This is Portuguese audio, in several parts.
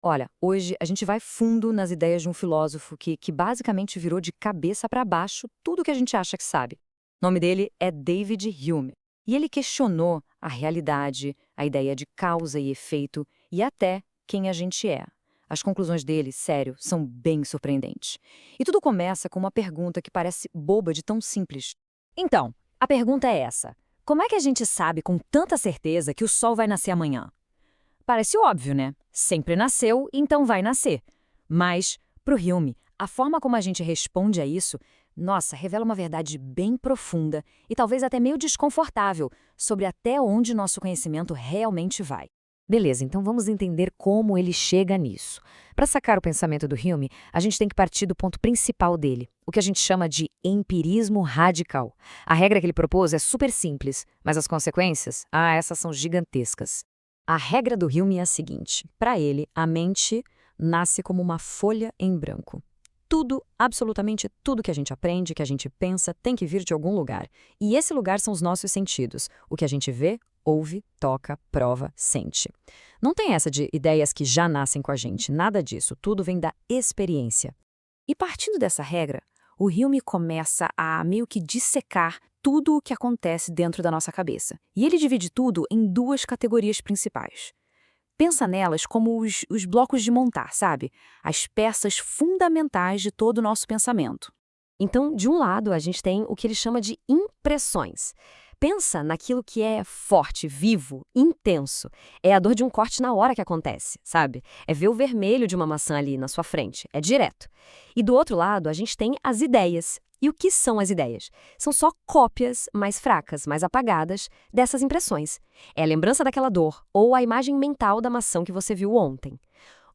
Olha, hoje a gente vai fundo nas ideias de um filósofo que basicamente virou de cabeça para baixo tudo que a gente acha que sabe. O nome dele é David Hume. E ele questionou a realidade, a ideia de causa e efeito e até quem a gente é. As conclusões dele, sério, são bem surpreendentes. E tudo começa com uma pergunta que parece boba de tão simples. Então, a pergunta é essa: como é que a gente sabe com tanta certeza que o sol vai nascer amanhã? Parece óbvio, né? Sempre nasceu, então vai nascer. Mas, para o Hume, a forma como a gente responde a isso, nossa, revela uma verdade bem profunda e talvez até meio desconfortável sobre até onde nosso conhecimento realmente vai. Beleza, então vamos entender como ele chega nisso. Para sacar o pensamento do Hume, a gente tem que partir do ponto principal dele, o que a gente chama de empirismo radical. A regra que ele propôs é super simples, mas as consequências, essas são gigantescas. A regra do Hume é a seguinte: para ele, a mente nasce como uma folha em branco. Tudo, absolutamente tudo que a gente aprende, que a gente pensa, tem que vir de algum lugar. E esse lugar são os nossos sentidos, o que a gente vê, ouve, toca, prova, sente. Não tem essa de ideias que já nascem com a gente, nada disso, tudo vem da experiência. E partindo dessa regra, o Hume começa a meio que dissecar tudo o que acontece dentro da nossa cabeça. E ele divide tudo em duas categorias principais. Pensa nelas como os blocos de montar, sabe? As peças fundamentais de todo o nosso pensamento. Então, de um lado, a gente tem o que ele chama de impressões. Pensa naquilo que é forte, vivo, intenso. É a dor de um corte na hora que acontece, sabe? É ver o vermelho de uma maçã ali na sua frente. É direto. E do outro lado, a gente tem as ideias. E o que são as ideias? São só cópias mais fracas, mais apagadas dessas impressões. É a lembrança daquela dor ou a imagem mental da maçã que você viu ontem.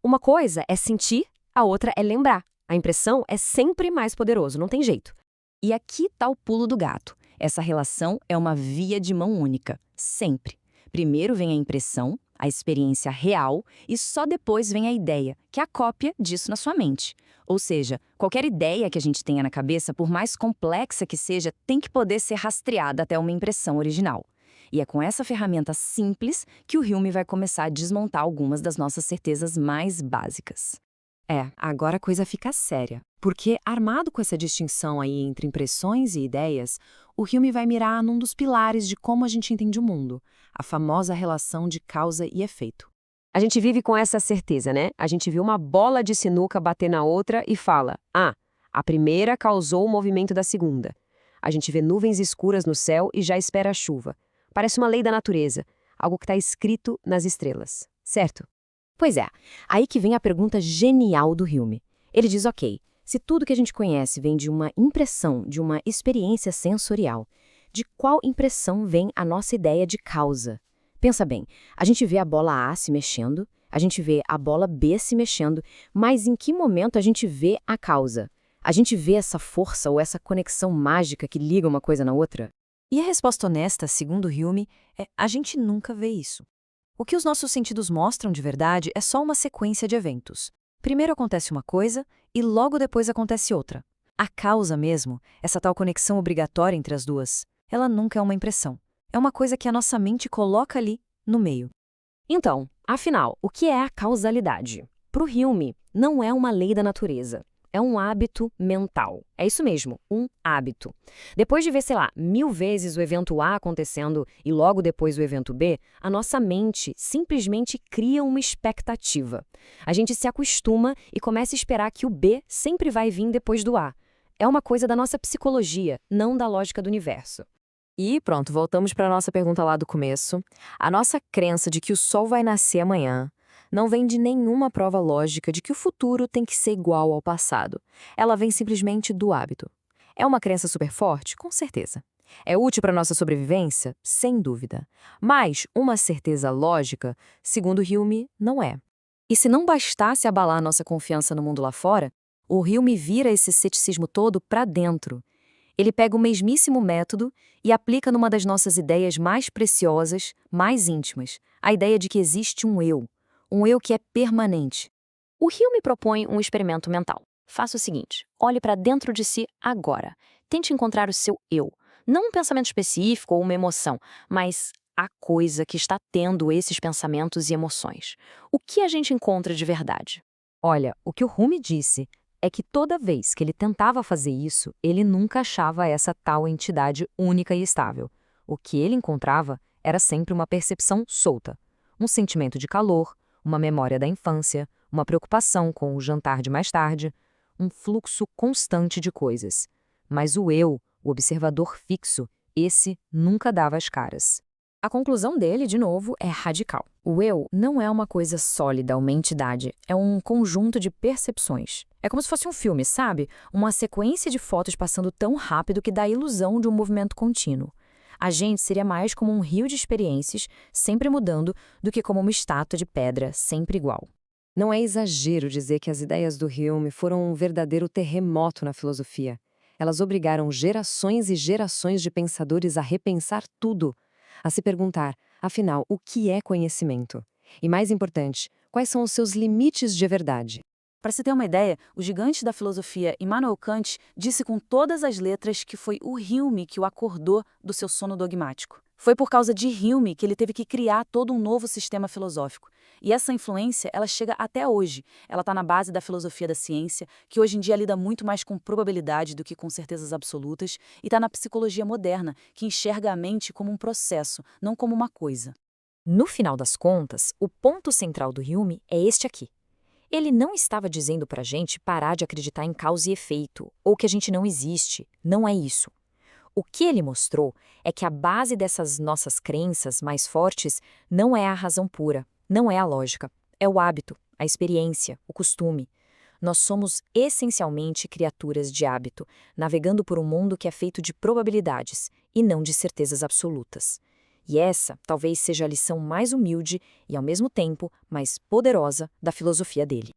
Uma coisa é sentir, a outra é lembrar. A impressão é sempre mais poderoso, não tem jeito. E aqui está o pulo do gato. Essa relação é uma via de mão única, sempre. Primeiro vem a impressão, a experiência real, e só depois vem a ideia, que é a cópia disso na sua mente. Ou seja, qualquer ideia que a gente tenha na cabeça, por mais complexa que seja, tem que poder ser rastreada até uma impressão original. E é com essa ferramenta simples que o Hume vai começar a desmontar algumas das nossas certezas mais básicas. Agora a coisa fica séria. Porque, armado com essa distinção aí entre impressões e ideias, o Hume vai mirar num dos pilares de como a gente entende o mundo, a famosa relação de causa e efeito. A gente vive com essa certeza, né? A gente vê uma bola de sinuca bater na outra e fala: a primeira causou o movimento da segunda. A gente vê nuvens escuras no céu e já espera a chuva. Parece uma lei da natureza, algo que está escrito nas estrelas, certo? Pois é, aí que vem a pergunta genial do Hume. Ele diz: ok, se tudo que a gente conhece vem de uma impressão, de uma experiência sensorial, de qual impressão vem a nossa ideia de causa? Pensa bem, a gente vê a bola A se mexendo, a gente vê a bola B se mexendo, mas em que momento a gente vê a causa? A gente vê essa força ou essa conexão mágica que liga uma coisa na outra? E a resposta honesta, segundo Hume, é: a gente nunca vê isso. O que os nossos sentidos mostram de verdade é só uma sequência de eventos. Primeiro acontece uma coisa e logo depois acontece outra. A causa mesmo, essa tal conexão obrigatória entre as duas, ela nunca é uma impressão. É uma coisa que a nossa mente coloca ali, no meio. Então, afinal, o que é a causalidade? Para o Hume, não é uma lei da natureza. É um hábito mental. É isso mesmo, um hábito. Depois de ver, sei lá, 1000 vezes o evento A acontecendo e logo depois o evento B, a nossa mente simplesmente cria uma expectativa. A gente se acostuma e começa a esperar que o B sempre vai vir depois do A. É uma coisa da nossa psicologia, não da lógica do universo. E pronto, voltamos para a nossa pergunta lá do começo. A nossa crença de que o sol vai nascer amanhã não vem de nenhuma prova lógica de que o futuro tem que ser igual ao passado. Ela vem simplesmente do hábito. É uma crença super forte? Com certeza. É útil para nossa sobrevivência? Sem dúvida. Mas uma certeza lógica, segundo Hume, não é. E se não bastasse abalar nossa confiança no mundo lá fora, o Hume vira esse ceticismo todo para dentro. Ele pega o mesmíssimo método e aplica numa das nossas ideias mais preciosas, mais íntimas, a ideia de que existe um eu que é permanente. O Hume propõe um experimento mental. Faça o seguinte: olhe para dentro de si agora. Tente encontrar o seu eu. Não um pensamento específico ou uma emoção, mas a coisa que está tendo esses pensamentos e emoções. O que a gente encontra de verdade? Olha, o que o Rumi disse é que toda vez que ele tentava fazer isso, ele nunca achava essa tal entidade única e estável. O que ele encontrava era sempre uma percepção solta, um sentimento de calor, uma memória da infância, uma preocupação com o jantar de mais tarde, um fluxo constante de coisas. Mas o eu, o observador fixo, esse nunca dava as caras. A conclusão dele, de novo, é radical. O eu não é uma coisa sólida, uma entidade, é um conjunto de percepções. É como se fosse um filme, sabe? Uma sequência de fotos passando tão rápido que dá a ilusão de um movimento contínuo. A gente seria mais como um rio de experiências, sempre mudando, do que como uma estátua de pedra, sempre igual. Não é exagero dizer que as ideias do Hume foram um verdadeiro terremoto na filosofia. Elas obrigaram gerações e gerações de pensadores a repensar tudo, a se perguntar, afinal, o que é conhecimento? E mais importante, quais são os seus limites de verdade? Para se ter uma ideia, o gigante da filosofia Immanuel Kant disse com todas as letras que foi o Hume que o acordou do seu sono dogmático. Foi por causa de Hume que ele teve que criar todo um novo sistema filosófico. E essa influência, ela chega até hoje. Ela está na base da filosofia da ciência, que hoje em dia lida muito mais com probabilidade do que com certezas absolutas, e está na psicologia moderna, que enxerga a mente como um processo, não como uma coisa. No final das contas, o ponto central do Hume é este aqui. Ele não estava dizendo para a gente parar de acreditar em causa e efeito, ou que a gente não existe. Não é isso. O que ele mostrou é que a base dessas nossas crenças mais fortes não é a razão pura, não é a lógica, é o hábito, a experiência, o costume. Nós somos essencialmente criaturas de hábito, navegando por um mundo que é feito de probabilidades e não de certezas absolutas. E essa talvez seja a lição mais humilde e, ao mesmo tempo, mais poderosa da filosofia dele.